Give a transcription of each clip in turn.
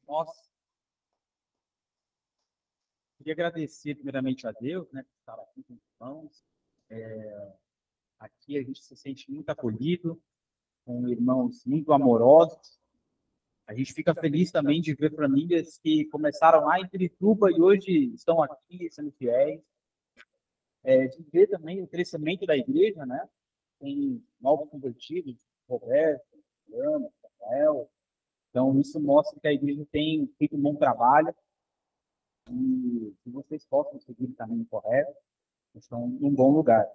Nós queria agradecer primeiramente a Deus, né, por estar aqui com os irmãos. Aqui a gente se sente muito acolhido, com irmãos muito amorosos. A gente fica feliz também de ver famílias que começaram lá em Pirituba e hoje estão aqui sendo fiéis. De ver também o crescimento da igreja, né? Tem novos convertidos, Roberto, Ana, Rafael. Então, isso mostra que a igreja tem feito um bom trabalho e que vocês possam seguir o caminho correto, estão num bom lugar.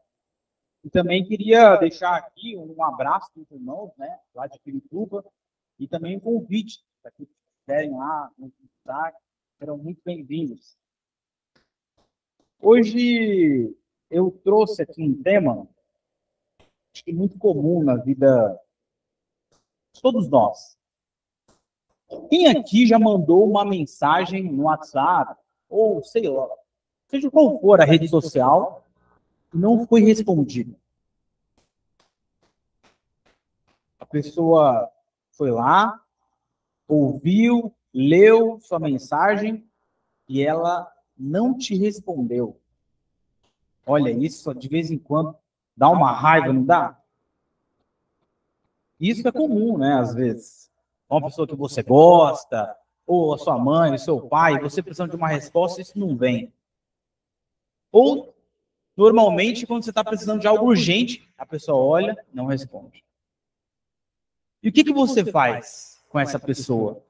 E também queria deixar aqui um abraço para os irmãos, né, lá de Pirituba, e também um convite para que estiverem lá nos visitar, serão muito bem-vindos. Hoje eu trouxe aqui um tema, acho que muito comum na vida de todos nós. Quem aqui já mandou uma mensagem no WhatsApp, ou sei lá, seja qual for a rede social, e não foi respondido? A pessoa foi lá, ouviu, leu sua mensagem e ela não te respondeu. Olha, isso de vez em quando dá uma raiva, não dá? Isso é comum, né, às vezes. Uma pessoa que você gosta, ou a sua mãe, o seu pai, você precisando de uma resposta, isso não vem. Ou, normalmente, quando você está precisando de algo urgente, a pessoa olha, não responde. E o que você faz com essa pessoa?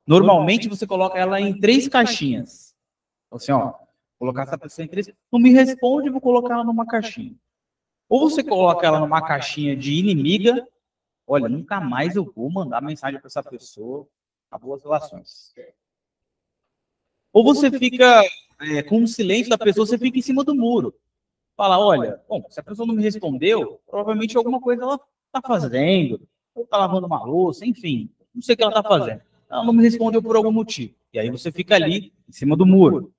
Normalmente, você coloca ela em 3 caixinhas. Assim, ó, colocar essa pessoa em 3, não me responde, vou colocar ela numa caixinha. Ou você coloca ela numa caixinha de inimiga, olha, nunca mais eu vou mandar mensagem para essa pessoa, acabou as relações. Ou você fica com o silêncio da pessoa, você fica em cima do muro. Fala, olha, bom, se a pessoa não me respondeu, provavelmente alguma coisa ela está fazendo, ou está lavando uma louça, enfim, não sei o que ela está fazendo. Ela não me respondeu por algum motivo. E aí você fica ali, em cima do muro.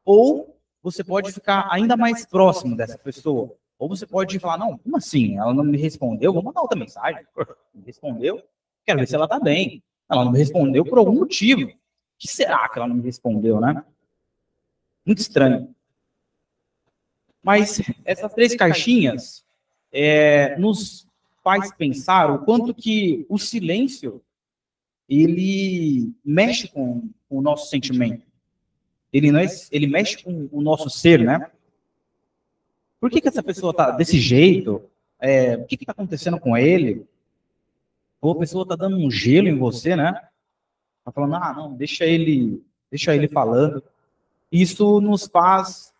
Ou você pode ficar ainda mais próximo dessa pessoa. Ou você pode falar, não, como assim? Ela não me respondeu, vou mandar outra mensagem. Me respondeu, quero ver se ela está bem. Ela não me respondeu por algum motivo. O que será que ela não me respondeu, né? Muito estranho. Mas essas 3 caixinhas nos faz pensar o quanto que o silêncio ele mexe com o nosso sentimento. Ele mexe com o nosso ser, né? Por que essa pessoa está desse jeito? O que está acontecendo com ele? Ou a pessoa está dando um gelo em você, né? Está falando, não, deixa ele falando. Isso nos faz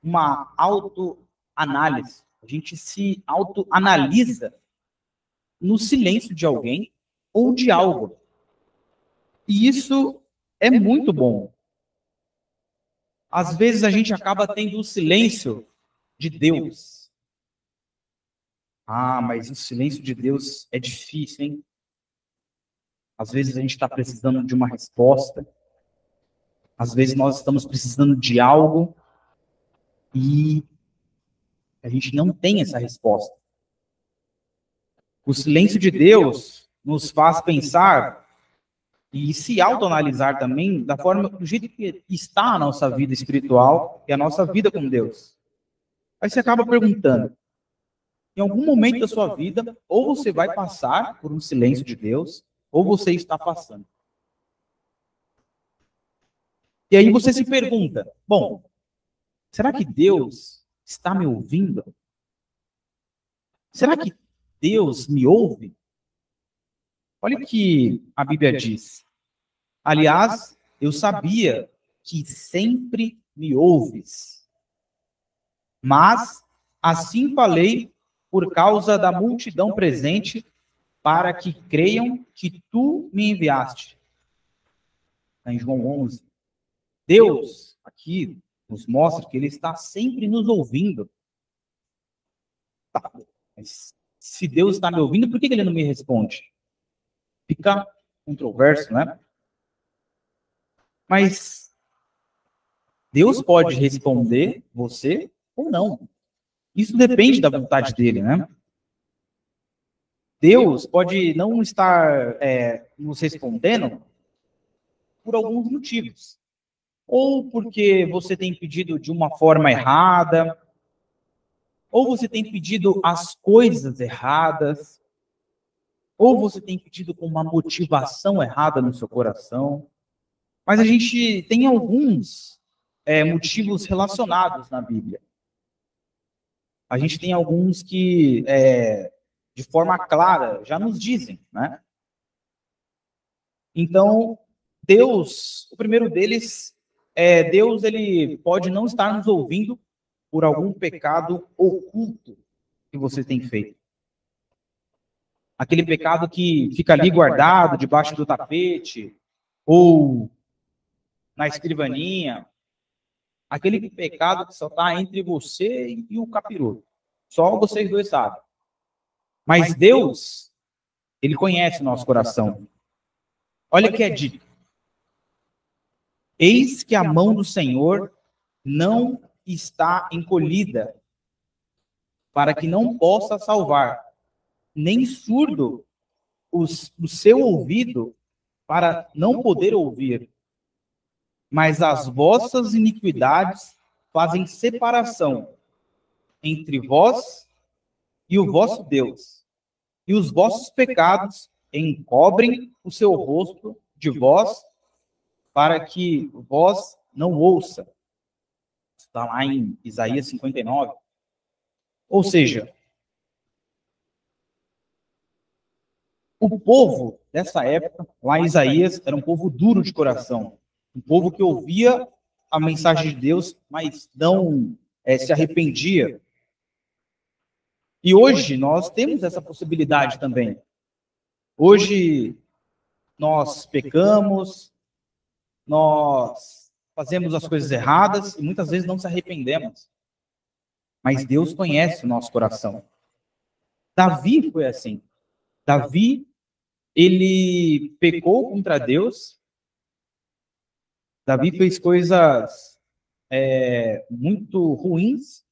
uma autoanálise. A gente se autoanalisa no silêncio de alguém ou de algo. E isso é muito bom. Às vezes a gente acaba tendo o silêncio de Deus. Mas o silêncio de Deus é difícil, hein? Às vezes a gente está precisando de uma resposta. Às vezes nós estamos precisando de algo e a gente não tem essa resposta. O silêncio de Deus nos faz pensar e se autoanalisar também do jeito que está a nossa vida espiritual e a nossa vida com Deus. Aí você acaba perguntando, em algum momento da sua vida, ou você vai passar por um silêncio de Deus, ou você está passando. E aí você se pergunta, bom, será que Deus está me ouvindo? Será que Deus me ouve? Olha o que a Bíblia diz. Aliás, eu sabia que sempre me ouves. Mas assim falei por causa da multidão presente, para que creiam que tu me enviaste. Em João 11. Deus, aqui, nos mostra que ele está sempre nos ouvindo. Tá, mas se Deus está me ouvindo, por que ele não me responde? Fica controverso, né? Mas Deus pode responder você ou não. Isso depende da vontade dele, né? Deus pode não estar nos respondendo por alguns motivos. Ou porque você tem pedido de uma forma errada, ou você tem pedido as coisas erradas, ou você tem pedido com uma motivação errada no seu coração. Mas a gente tem alguns motivos relacionados na Bíblia. A gente tem alguns que, de forma clara, já nos dizem, né? Então, Deus, o primeiro deles Deus, ele pode não estar nos ouvindo por algum pecado oculto que você tem feito. Aquele pecado que fica ali guardado debaixo do tapete ou na escrivaninha. Aquele pecado que só está entre você e o capiroto. Só vocês dois sabem. Mas Deus, ele conhece o nosso coração. Olha o que é dito. Eis que a mão do Senhor não está encolhida, para que não possa salvar, nem surdo o seu ouvido, para não poder ouvir. Mas as vossas iniquidades fazem separação entre vós e o vosso Deus, e os vossos pecados encobrem o seu rosto de vós, para que vós não ouça. Está lá em Isaías 59. Ou seja, o povo dessa época, lá em Isaías, era um povo duro de coração. Um povo que ouvia a mensagem de Deus, mas não se arrependia. E hoje nós temos essa possibilidade também. Hoje nós pecamos, nós fazemos as coisas erradas e muitas vezes não se arrependemos. Mas Deus conhece o nosso coração. Davi foi assim. Davi, ele pecou contra Deus. Davi fez coisas muito ruins,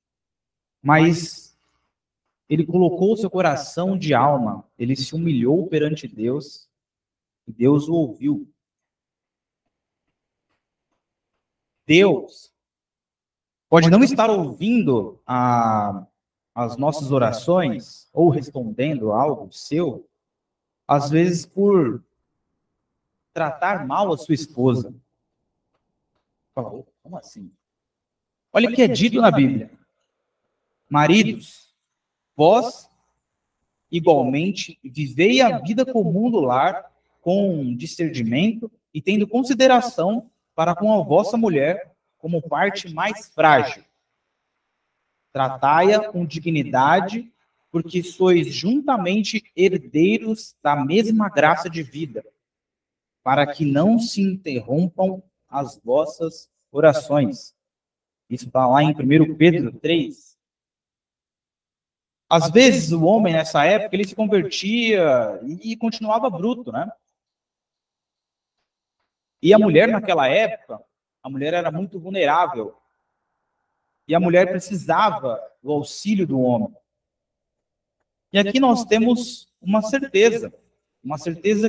mas ele colocou o seu coração de alma. Ele se humilhou perante Deus e Deus o ouviu. Deus pode não estar ouvindo as nossas orações ou respondendo algo seu, às vezes por tratar mal a sua esposa. Fala, como assim? Olha o que é dito na Bíblia. Maridos, vós igualmente vivei a vida comum do lar com discernimento e tendo consideração para com a vossa mulher como parte mais frágil. Tratai-a com dignidade, porque sois juntamente herdeiros da mesma graça de vida, para que não se interrompam as vossas orações. Isso está lá em 1 Pedro 3. Às vezes o homem nessa época ele se convertia e continuava bruto, né? E a mulher naquela época, a mulher era muito vulnerável. E a mulher precisava do auxílio do homem. E aqui nós temos uma certeza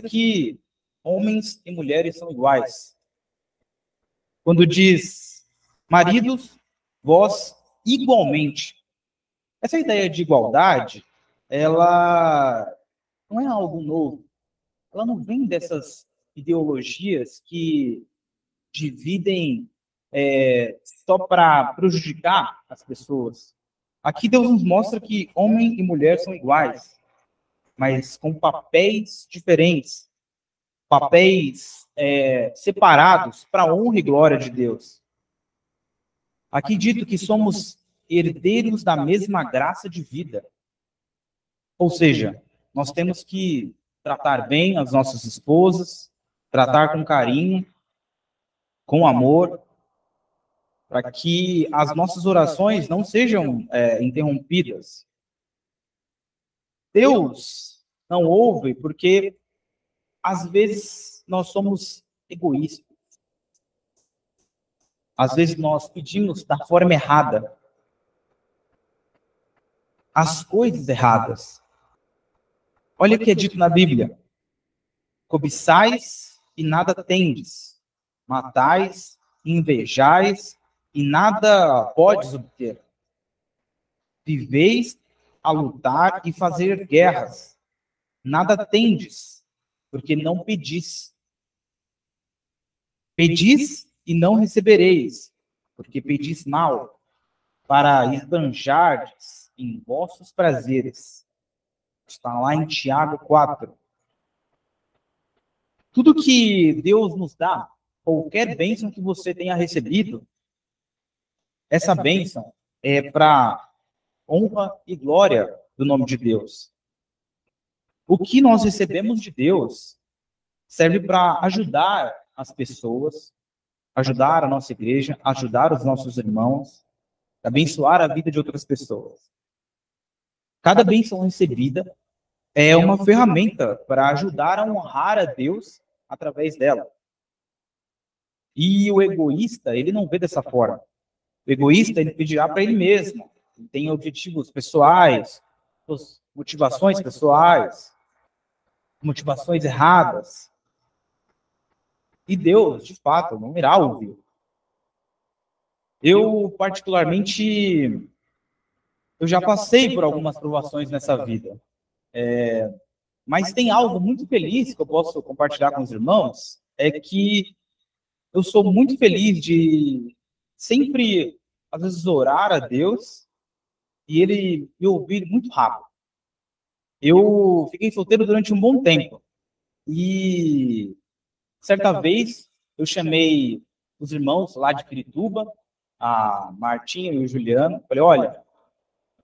que homens e mulheres são iguais. Quando diz, maridos, vós igualmente. Essa ideia de igualdade, ela não é algo novo. Ela não vem dessas ideologias que dividem só para prejudicar as pessoas. Aqui Deus nos mostra que homem e mulher são iguais, mas com papéis diferentes, papéis separados para a honra e glória de Deus. Aqui dito que somos herdeiros da mesma graça de vida. Ou seja, nós temos que tratar bem as nossas esposas, tratar com carinho, com amor, para que as nossas orações não sejam interrompidas. Deus não ouve porque, às vezes, nós somos egoístas. Às vezes, nós pedimos da forma errada, as coisas erradas. Olha o que é dito na Bíblia. Cobiçais e nada tendes. Matais, invejais e nada podes obter. Viveis a lutar e fazer guerras. Nada tendes, porque não pedis. Pedis e não recebereis, porque pedis mal, para esbanjardes em vossos prazeres. Está lá em Tiago 4. Tudo que Deus nos dá, qualquer bênção que você tenha recebido, essa bênção é para honra e glória do nome de Deus. O que nós recebemos de Deus serve para ajudar as pessoas, ajudar a nossa igreja, ajudar os nossos irmãos, abençoar a vida de outras pessoas. Cada bênção recebida é uma ferramenta para ajudar a honrar a Deus através dela. E o egoísta, ele não vê dessa forma. O egoísta, ele pedirá para ele mesmo. Ele tem objetivos pessoais, motivações pessoais, motivações erradas. E Deus, de fato, não irá ouvir. Eu, particularmente, eu já passei por algumas provações nessa vida. Mas tem algo muito feliz que eu posso compartilhar com os irmãos, é que eu sou muito feliz de sempre, às vezes, orar a Deus e Ele me ouvir muito rápido. Eu fiquei solteiro durante um bom tempo e, certa vez, eu chamei os irmãos lá de Pirituba, a Martinha e o Juliano, falei, olha,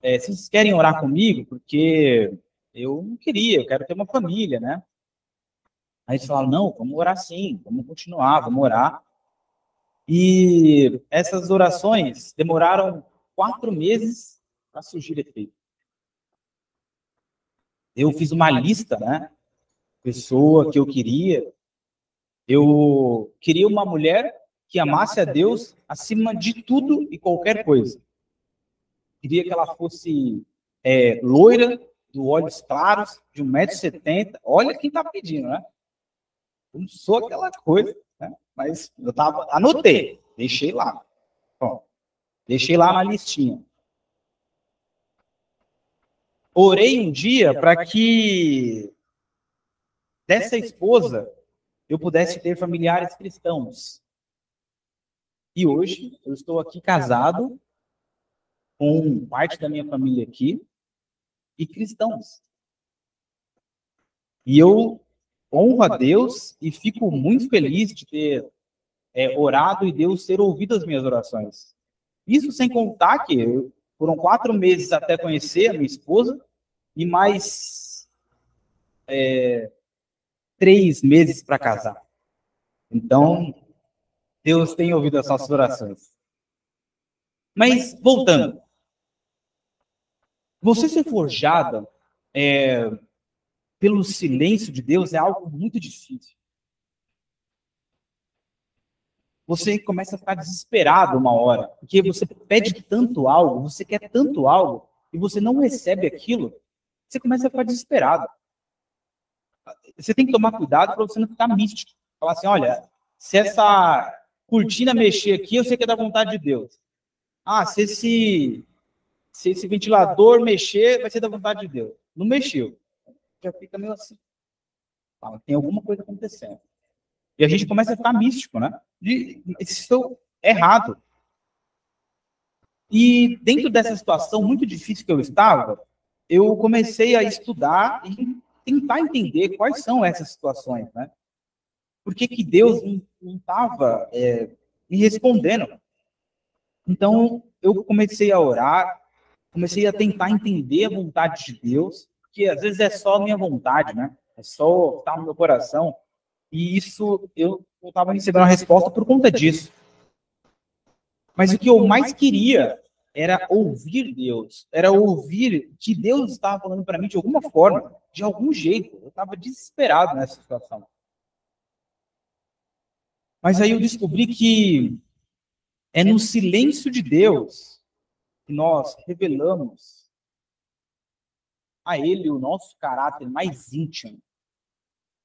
vocês querem orar comigo? Porque eu não queria, eu quero ter uma família, né? Aí eles falaram, não, vamos orar sim, vamos continuar, vamos orar. E essas orações demoraram 4 meses para surgir efeito. Eu fiz uma lista, né? Pessoa que eu queria. Eu queria uma mulher que amasse a Deus acima de tudo e qualquer coisa. Queria que ela fosse loira, de olhos claros, de 1,70 m. Olha quem está pedindo, né? Eu não sou aquela coisa, né? Mas eu anotei, deixei lá. Bom, deixei lá na listinha. Orei um dia para que dessa esposa eu pudesse ter familiares cristãos. E hoje eu estou aqui casado com parte da minha família aqui e cristãos. E eu honro a Deus e fico muito feliz de ter orado e Deus ter ouvido as minhas orações. Isso sem contar que foram 4 meses até conhecer a minha esposa e mais 3 meses para casar. Então, Deus tem ouvido as nossas orações. Mas, voltando. Você ser forjada pelo silêncio de Deus é algo muito difícil. Você começa a ficar desesperado uma hora, porque você pede tanto algo, você quer tanto algo, e você não recebe aquilo, você começa a ficar desesperado. Você tem que tomar cuidado para você não ficar místico. Falar assim, olha, se essa cortina mexer aqui, eu sei que é da vontade de Deus. Ah, se esse ventilador mexer, vai ser da vontade de Deus. Não mexeu. Já fica meio assim. Tem alguma coisa acontecendo. E a gente começa a ficar místico, né? Estou errado. E dentro dessa situação muito difícil que eu estava, eu comecei a estudar e tentar entender quais são essas situações, né? Por que Deus não estava me respondendo? Então, eu comecei a orar, comecei a tentar entender a vontade de Deus, porque às vezes é só a minha vontade, né? É só estar no meu coração. E isso, eu estava recebendo a resposta por conta disso. Mas o que eu mais queria era ouvir Deus, era ouvir que Deus estava falando para mim de alguma forma, de algum jeito. Eu estava desesperado nessa situação. Mas aí eu descobri que é no silêncio de Deus que nós revelamos a Ele o nosso caráter mais íntimo.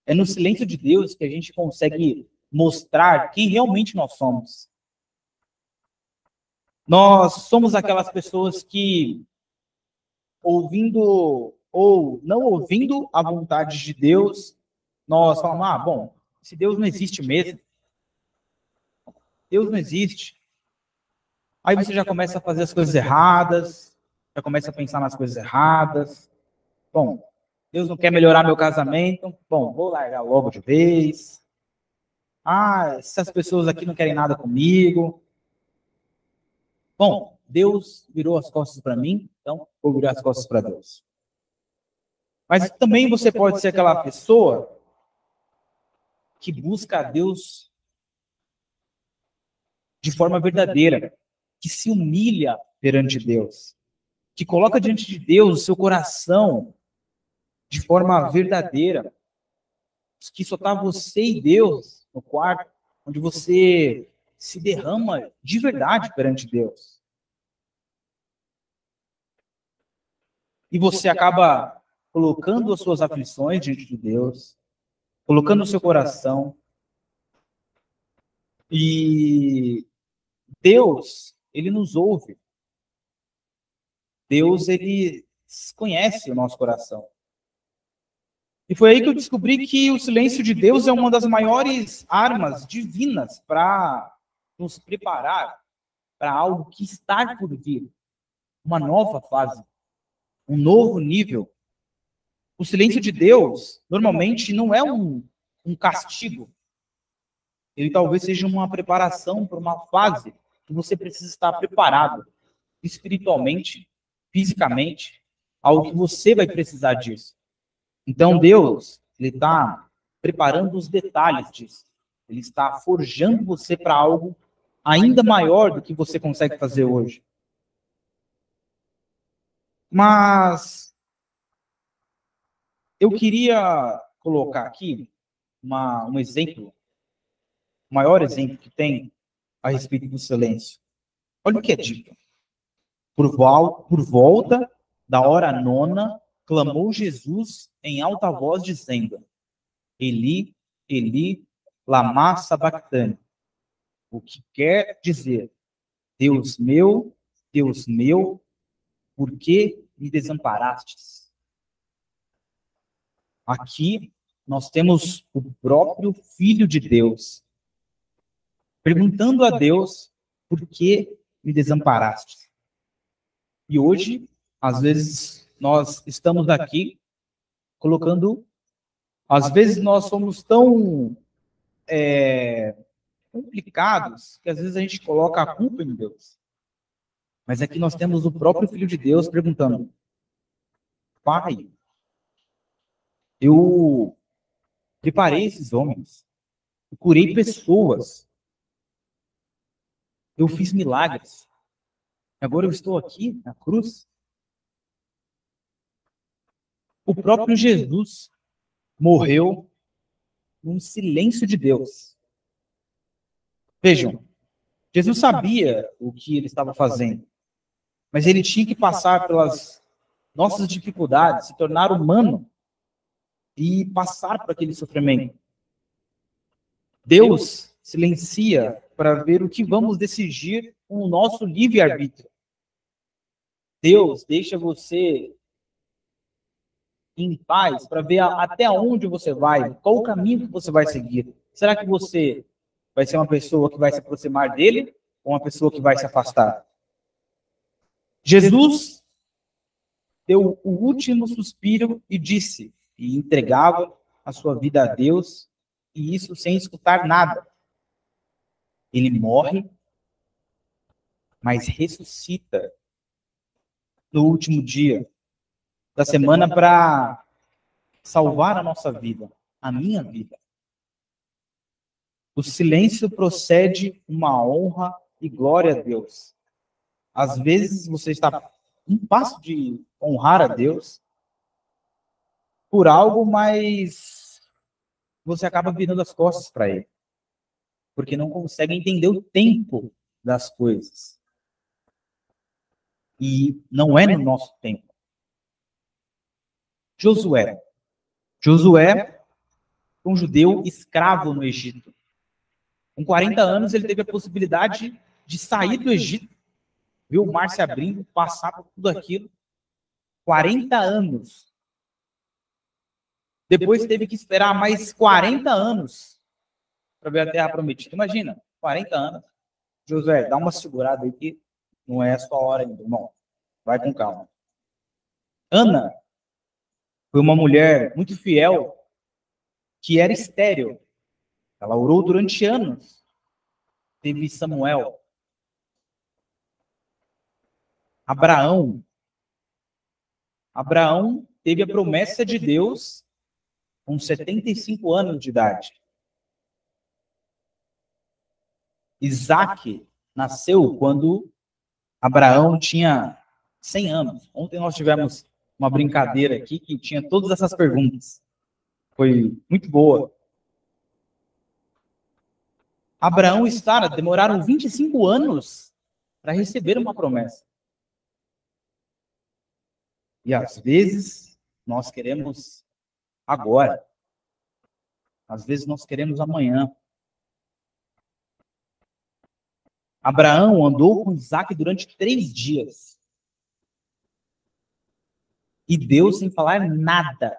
É no silêncio de Deus que a gente consegue mostrar quem realmente nós somos. Nós somos aquelas pessoas que, ouvindo ou não ouvindo a vontade de Deus, nós falamos, bom, se Deus não existe mesmo, Deus não existe. Aí você já começa a fazer as coisas erradas, já começa a pensar nas coisas erradas. Bom, Deus não quer melhorar meu casamento, bom, vou largar logo de vez. Essas pessoas aqui não querem nada comigo. Bom, Deus virou as costas para mim, então vou virar as costas para Deus. Mas também você pode ser aquela pessoa que busca a Deus de forma verdadeira, que se humilha perante Deus, que coloca diante de Deus o seu coração de forma verdadeira, que só está você e Deus no quarto, onde você se derrama de verdade perante Deus. E você acaba colocando as suas aflições diante de Deus, colocando o seu coração. E Deus, Ele nos ouve. Deus, Ele conhece o nosso coração. E foi aí que eu descobri que o silêncio de Deus é uma das maiores armas divinas para nos preparar para algo que está por vir. Uma nova fase, um novo nível. O silêncio de Deus, normalmente, não é um castigo. Ele talvez seja uma preparação para uma fase que você precisa estar preparado espiritualmente, fisicamente, algo que você vai precisar disso. Então, Deus, Ele está preparando os detalhes disso. Ele está forjando você para algo ainda maior do que você consegue fazer hoje. Mas eu queria colocar aqui um exemplo, o maior exemplo que tem a respeito do silêncio. Olha o que é dito. Por volta da hora nona, clamou Jesus em alta voz, dizendo: Eli, Eli, lama sabachthani. O que quer dizer: Deus meu, por que me desamparastes? Aqui nós temos o próprio Filho de Deus perguntando a Deus: por que me desamparastes? E hoje, às vezes, nós estamos aqui colocando, às vezes nós somos tão complicados que às vezes a gente coloca a culpa em Deus. Mas aqui nós temos o próprio Filho de Deus perguntando: Pai, eu preparei esses homens, eu curei pessoas, eu fiz milagres, agora eu estou aqui na cruz. O próprio Jesus morreu num silêncio de Deus. Vejam, Jesus sabia o que ele estava fazendo, mas ele tinha que passar pelas nossas dificuldades, se tornar humano e passar por aquele sofrimento. Deus silencia para ver o que vamos decidir com o nosso livre-arbítrio. Deus deixa você em paz para ver até onde você vai, qual o caminho que você vai seguir. Será que você vai ser uma pessoa que vai se aproximar dele ou uma pessoa que vai se afastar? Jesus deu o último suspiro e disse, e entregava a sua vida a Deus, e isso sem escutar nada. Ele morre, mas ressuscita no último dia da semana para salvar a nossa vida, a minha vida. O silêncio procede uma honra e glória a Deus. Às vezes você está um passo de honrar a Deus por algo, mas você acaba virando as costas para Ele, porque não consegue entender o tempo das coisas. E não é no nosso tempo. Josué. Josué foi um judeu escravo no Egito. Com 40 anos, ele teve a possibilidade de sair do Egito, ver o mar se abrindo, passar por tudo aquilo. 40 anos. Depois teve que esperar mais 40 anos para ver a terra prometida. Imagina, 40 anos. Josué, dá uma segurada aí que não é a sua hora ainda, irmão. Vai com calma. Ana foi uma mulher muito fiel que era estéril. Ela orou durante anos. Teve Samuel. Abraão teve a promessa de Deus com 75 anos de idade. Isaac nasceu quando Abraão tinha 100 anos. Ontem nós tivemos uma brincadeira aqui que tinha todas essas perguntas. Foi muito boa. Abraão e Sara demoraram 25 anos para receber uma promessa. E às vezes nós queremos agora. Às vezes nós queremos amanhã. Abraão andou com Isaac durante 3 dias. E Deus, sem falar nada,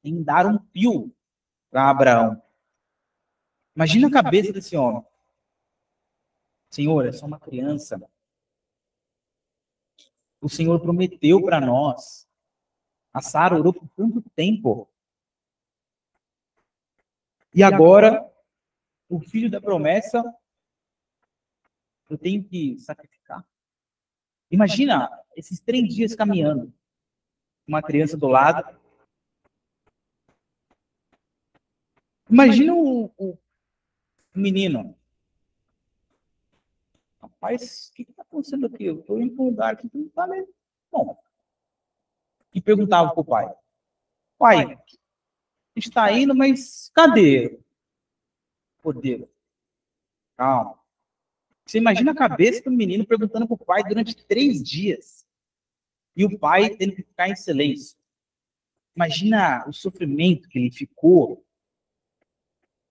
sem dar um pio para Abraão. Imagina a cabeça desse homem. Senhor, é só uma criança. O Senhor prometeu para nós. A Sara orou por tanto tempo. E agora, o filho da promessa, eu tenho que sacrificar. Imagina esses 3 dias caminhando. Uma criança do lado. Imagina o menino. Rapaz, o que está acontecendo aqui? Eu estou indo para um lugar que não está mesmo. Bom. E perguntava para o pai. Pai, está indo, mas cadê o poder? Calma. Você imagina a cabeça do menino perguntando para o pai durante 3 dias. E o pai tendo que ficar em silêncio. Imagina o sofrimento que ele ficou.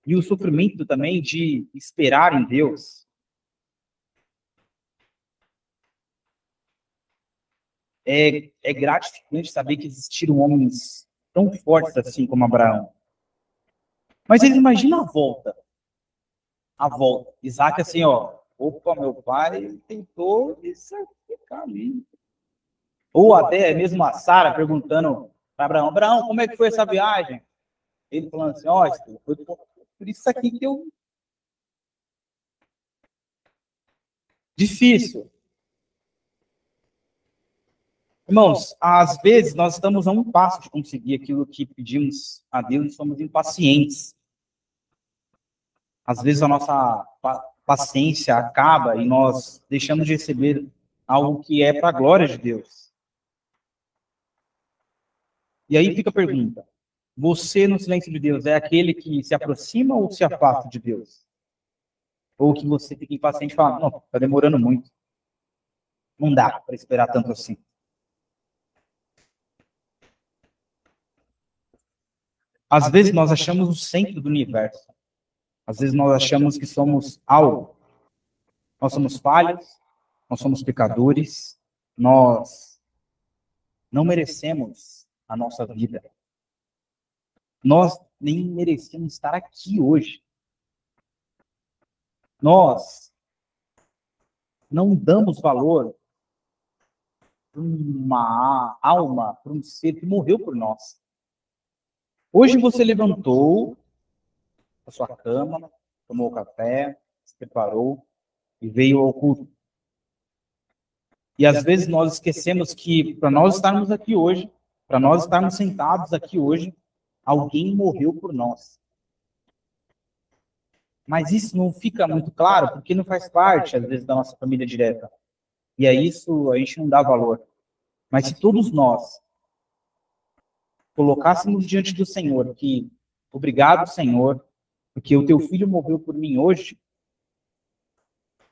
E o sofrimento também de esperar em Deus. É gratificante saber que existiram homens tão fortes assim como Abraão. Mas eles imaginam a volta. A volta. Isaac assim, ó. Opa, meu pai tentou sacrificar ali. Ou até mesmo a Sara perguntando para Abraão, Abraão, como é que foi essa viagem? Ele falando assim, ó, foi por isso aqui que eu... Difícil. Irmãos, às vezes nós estamos a um passo de conseguir aquilo que pedimos a Deus e somos impacientes. Às vezes a nossa paciência acaba e nós deixamos de receber algo que é para a glória de Deus. E aí fica a pergunta, você no silêncio de Deus é aquele que se aproxima ou se afasta de Deus? Ou que você fica impaciente e fala, não, está demorando muito. Não dá para esperar tanto assim. Às vezes nós achamos o centro do universo. Às vezes nós achamos que somos algo. Nós somos falhos, nós somos pecadores, nós não merecemos a nossa vida. Nós nem merecemos estar aqui hoje. Nós não damos valor para uma alma, para um ser que morreu por nós. Hoje você levantou da sua cama, tomou café, se preparou e veio ao culto. E às vezes nós esquecemos que para nós estarmos aqui hoje, para nós estarmos sentados aqui hoje, alguém morreu por nós. Mas isso não fica muito claro, porque não faz parte, às vezes, da nossa família direta. E a isso a gente não dá valor. Mas se todos nós colocássemos diante do Senhor que, obrigado, Senhor, porque o teu filho morreu por mim hoje,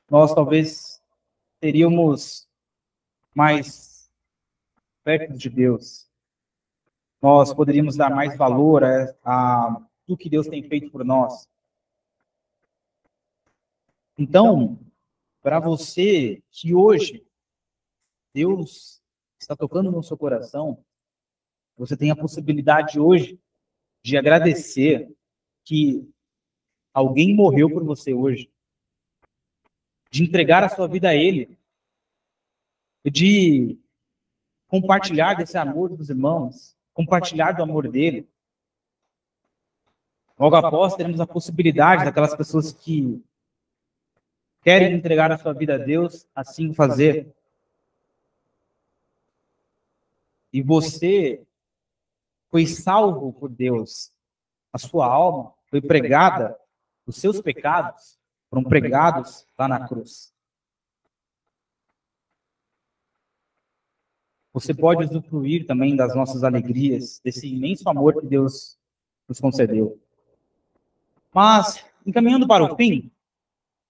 nós talvez teríamos mais perto de Deus. nós poderíamos dar mais valor a tudo que Deus tem feito por nós. Então, para você que hoje Deus está tocando no seu coração, você tem a possibilidade hoje de agradecer que alguém morreu por você hoje, de entregar a sua vida a Ele, de compartilhar desse amor dos irmãos, compartilhar do amor dele. Logo após, teremos a possibilidade daquelas pessoas que querem entregar a sua vida a Deus, assim fazer. E você foi salvo por Deus. A sua alma foi pregada, os seus pecados foram pregados lá na cruz. Você pode usufruir também das nossas alegrias, desse imenso amor que Deus nos concedeu. Mas, encaminhando para o fim,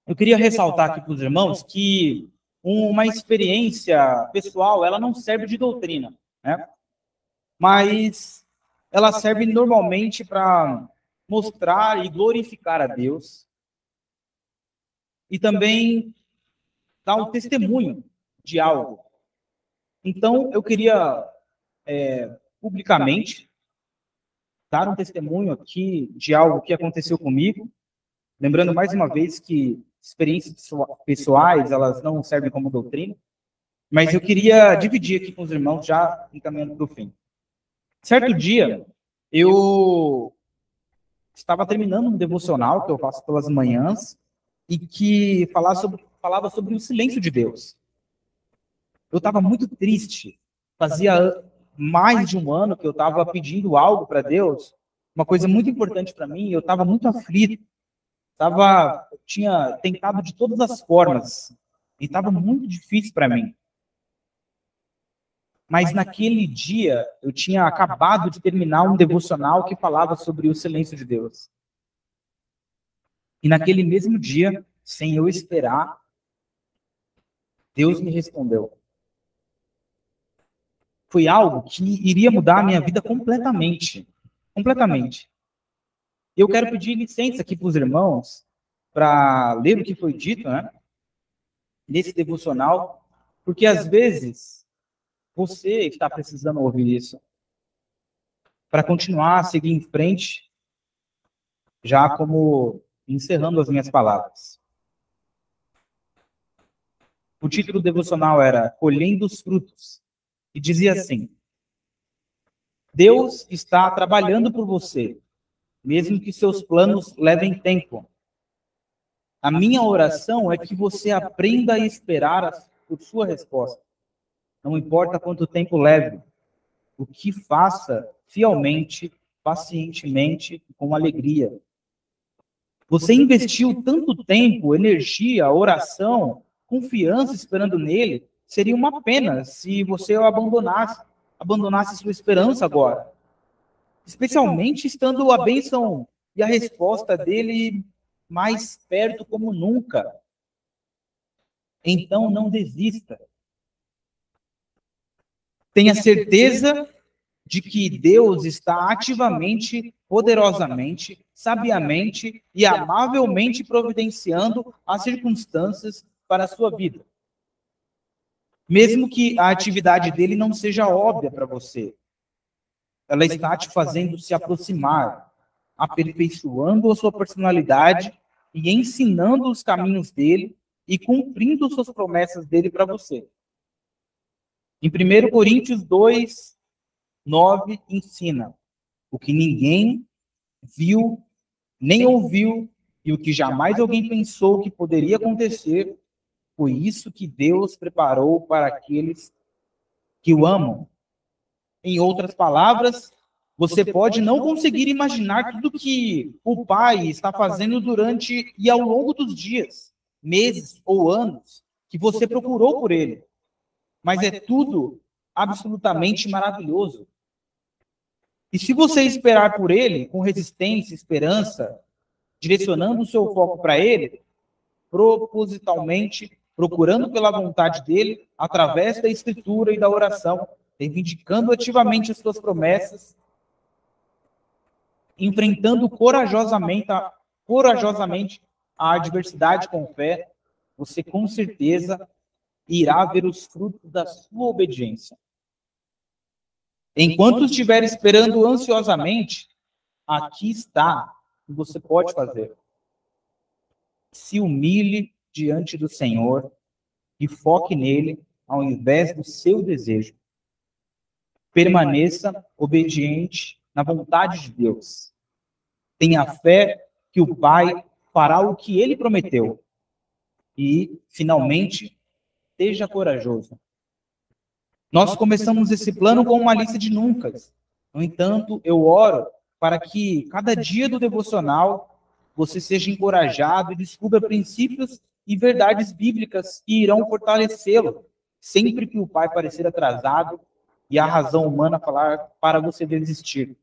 eu queria ressaltar aqui para os irmãos que uma experiência pessoal, ela não serve de doutrina, né? Mas ela serve normalmente para mostrar e glorificar a Deus e também dar um testemunho de algo. Então, eu queria publicamente dar um testemunho aqui de algo que aconteceu comigo, lembrando mais uma vez que experiências pessoais, elas não servem como doutrina, mas eu queria dividir aqui com os irmãos, já encaminhando para o fim. Certo dia, eu estava terminando um devocional que eu faço pelas manhãs e que falava sobre o silêncio de Deus. Eu estava muito triste. Fazia mais de um ano que eu estava pedindo algo para Deus, uma coisa muito importante para mim, eu estava muito aflito. Tinha tentado de todas as formas e estava muito difícil para mim. Mas naquele dia, eu tinha acabado de terminar um devocional que falava sobre o silêncio de Deus. E naquele mesmo dia, sem eu esperar, Deus me respondeu. Foi algo que iria mudar a minha vida completamente. Completamente. Eu quero pedir licença aqui para os irmãos para ler o que foi dito, né, nesse devocional, porque às vezes você está precisando ouvir isso para continuar a seguir em frente, já como encerrando as minhas palavras. O título do devocional era Colhendo os Frutos e dizia assim: Deus está trabalhando por você, mesmo que seus planos levem tempo. A minha oração é que você aprenda a esperar por sua resposta. Não importa quanto tempo leve, o que faça fielmente, pacientemente e com alegria. Você investiu tanto tempo, energia, oração, confiança esperando nele, seria uma pena se você o abandonasse sua esperança agora. Especialmente estando a bênção e a resposta dele mais perto como nunca. Então não desista. Tenha certeza de que Deus está ativamente, poderosamente, sabiamente e amavelmente providenciando as circunstâncias para a sua vida. Mesmo que a atividade dele não seja óbvia para você, ela está te fazendo se aproximar, aperfeiçoando a sua personalidade e ensinando os caminhos dele e cumprindo suas promessas dele para você. Em 1 Coríntios 2, 9, ensina: o que ninguém viu, nem ouviu, e o que jamais alguém pensou que poderia acontecer, foi isso que Deus preparou para aqueles que o amam. Em outras palavras, você pode não conseguir imaginar tudo que o Pai está fazendo durante e ao longo dos dias, meses ou anos que você procurou por Ele. Mas é tudo absolutamente maravilhoso. E se você esperar por Ele, com resistência, esperança, direcionando o seu foco para Ele, propositalmente, procurando pela vontade dEle, através da Escritura e da oração, reivindicando ativamente as suas promessas, enfrentando corajosamente a adversidade com fé, você com certeza irá ver os frutos da sua obediência. Enquanto estiver esperando ansiosamente, aqui está o que você pode fazer. Se humilhe diante do Senhor e foque nele ao invés do seu desejo. Permaneça obediente na vontade de Deus. Tenha fé que o Pai fará o que ele prometeu. E, finalmente, seja corajoso. Nós começamos esse plano com uma lista de nuncas. No entanto, eu oro para que cada dia do devocional você seja encorajado e descubra princípios e verdades bíblicas que irão fortalecê-lo, sempre que o Pai parecer atrasado e a razão humana falar para você desistir.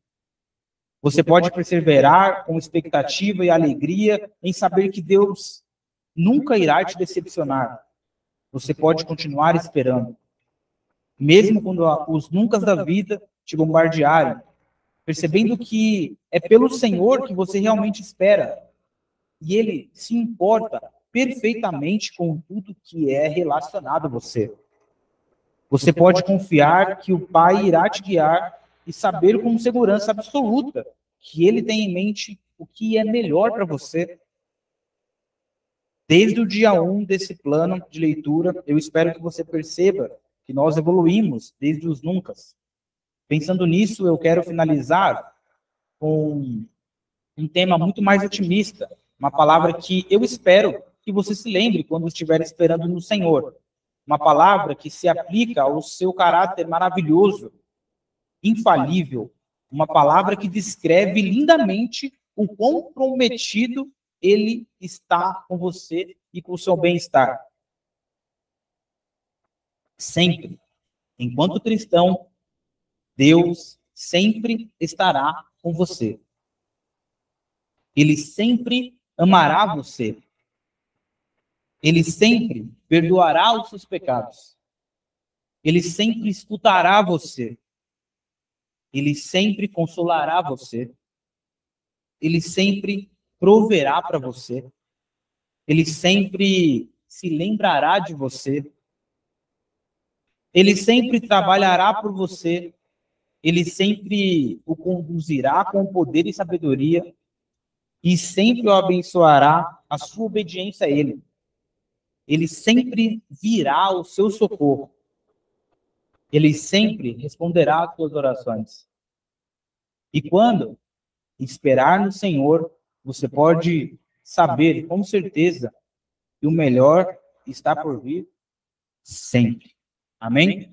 Você pode perseverar com expectativa e alegria em saber que Deus nunca irá te decepcionar. Você pode continuar esperando. Mesmo quando os nuncas da vida te bombardearem, percebendo que é pelo Senhor que você realmente espera. E Ele se importa perfeitamente com tudo que é relacionado a você. Você pode confiar que o Pai irá te guiar e saber com segurança absoluta que Ele tem em mente o que é melhor para você. Desde o dia 1 desse plano de leitura, eu espero que você perceba que nós evoluímos desde os nuncas. Pensando nisso, eu quero finalizar com um tema muito mais otimista, uma palavra que eu espero que você se lembre quando estiver esperando no Senhor. Uma palavra que se aplica ao seu caráter maravilhoso, infalível, uma palavra que descreve lindamente o quão comprometido Ele está com você e com o seu bem-estar. Sempre, enquanto cristão, Deus sempre estará com você. Ele sempre amará você. Ele sempre perdoará os seus pecados. Ele sempre escutará você. Ele sempre consolará você. Ele sempre proverá para você. Ele sempre se lembrará de você. Ele sempre trabalhará por você. Ele sempre o conduzirá com poder e sabedoria. E sempre o abençoará a sua obediência a Ele. Ele sempre virá ao seu socorro. Ele sempre responderá às suas orações. E quando esperar no Senhor, você pode saber com certeza que o melhor está por vir sempre. Amém?